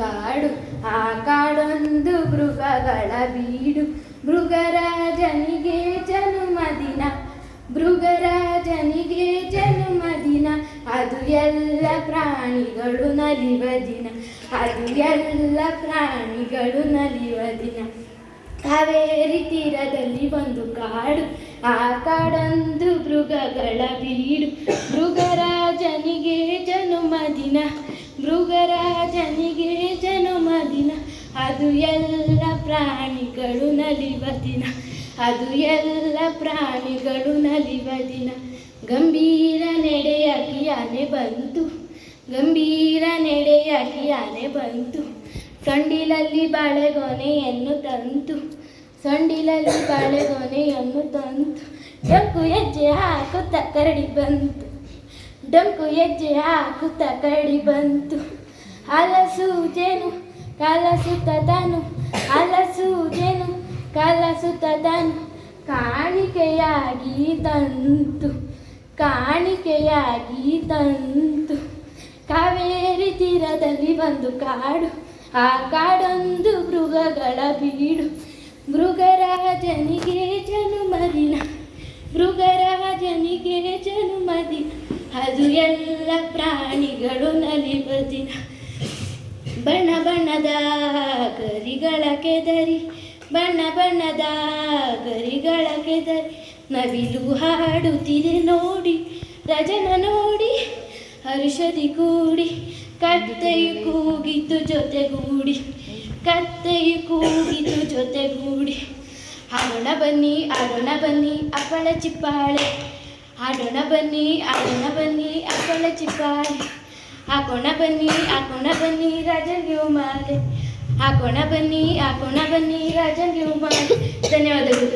ಕಾಡು ಆ ಕಾಡೊಂದು ಮೃಗಗಳ ಬೀಡು. ಮೃಗರಾಜನಿಗೆ ಜನುಮದಿನ, ಮೃಗರಾಜನಿಗೆ ಜನುಮದಿನ. ಅದು ಎಲ್ಲ ಪ್ರಾಣಿಗಳು ನಲಿವ ದಿನ, ಅದು ಎಲ್ಲ ಪ್ರಾಣಿಗಳು ನಲಿವ ದಿನ. ಕಾವೇರಿ ತೀರದಲ್ಲಿ ಒಂದು ಕಾಡು, ಆ ಕಾಡೊಂದು ಮೃಗಗಳ ಬೀಡು. ಮೃಗರಾಜನಿಗೆ ಜನುಮದಿನ, ಮೃಗರಾಜನಿಗೆ ಜನುಮದಿನ. ಅದು ಎಲ್ಲ ಪ್ರಾಣಿಗಳು ನಲಿವ ದಿನ, ಅದು ಎಲ್ಲ ಪ್ರಾಣಿಗಳು ನಲಿವ ದಿನ. ಗಂಭೀರ ನಡೆಯಾಗಿ ಆನೆ ಬಂತು, ಗಂಭೀರ ನಡೆಯಾಗಿ ಆನೆ ಬಂತು. ಸೊಂಡಿಲಲ್ಲಿ ಬಾಳೆಗೊನೆಯನ್ನು ತಂತು, ಸೊಂಡಿಲಲ್ಲಿ ಬಾಳೆಗೊನೆಯನ್ನು ತಂತು. ಡೊಂಕು ಹೆಜ್ಜೆ ಹಾಕುತ್ತ ಕರಡಿ ಬಂತು, ಡೊಂಕು ಹೆಜ್ಜೆ ಹಾಕುತ್ತ ಕರಡಿ ಬಂತು. ಹಲಸು ಜೇನು ಕಲಸುತ್ತದನು, ಹಲಸು ಜೇನು ಕಲಸುತ್ತದನು. ಕಾಣಿಕೆಯಾಗಿ ತಂತು, ಕಾಣಿಕೆಯಾಗಿ ತಂತು. ಕಾವೇರಿ ತೀರದಲ್ಲಿ ಒಂದು ಕಾಡು, ಆ ಕಾಡೊಂದು ಮೃಗಗಳ ಬೀಡು. ಮೃಗರಾಜನಿಗೆ ಜನುಮದಿನ, ಮೃಗರಾಜನಿಗೆ ಜನುಮದಿನ. ಅದು ಎಲ್ಲ ಪ್ರಾಣಿಗಳು ನಲಿವ ದಿನ. ಬಣ್ಣ ಬಣ್ಣದ ಗರಿಗಳ ಕೆದರಿ, ಬಣ್ಣ ಬಣ್ಣದ ಗರಿಗಳ ಕೆದರಿ. ನವಿಲು ಹಾಡುತ್ತಿದೆ ನೋಡಿ, ರಜನ ನೋಡಿ ಹರ್ಷದಿ ಕೂಡಿ. ಕತ್ತೆಯು ಕೂಗಿತು ಜೊತೆಗೂಡಿ, ಕತ್ತೆಯು ಕೂಗಿತು ಜೊತೆಗೂಡಿ. ಆಡೋಣ ಬನ್ನಿ ಆಡೋಣ ಬನ್ನಿ ಅಪ್ಪಳ ಚಿಪ್ಪಾಳೆ, ಆಡೋಣ ಬನ್ನಿ ಆಡೋಣ ಬನ್ನಿ ಅಪ್ಪಳ ಚಿಪ್ಪಾಳೆ. ಹಾಕೋಣ ಬನ್ನಿ ಹಾಕೋಣ ಬನ್ನಿ ರಾಜನಿಗೆ ಮಾಲೆ, ಹಾಕೋಣ ಬನ್ನಿ ಹಾಕೋಣ ಬನ್ನಿ ರಾಜನಿಗೆ ಮಾಲೆ. ಧನ್ಯವಾದಗಳು.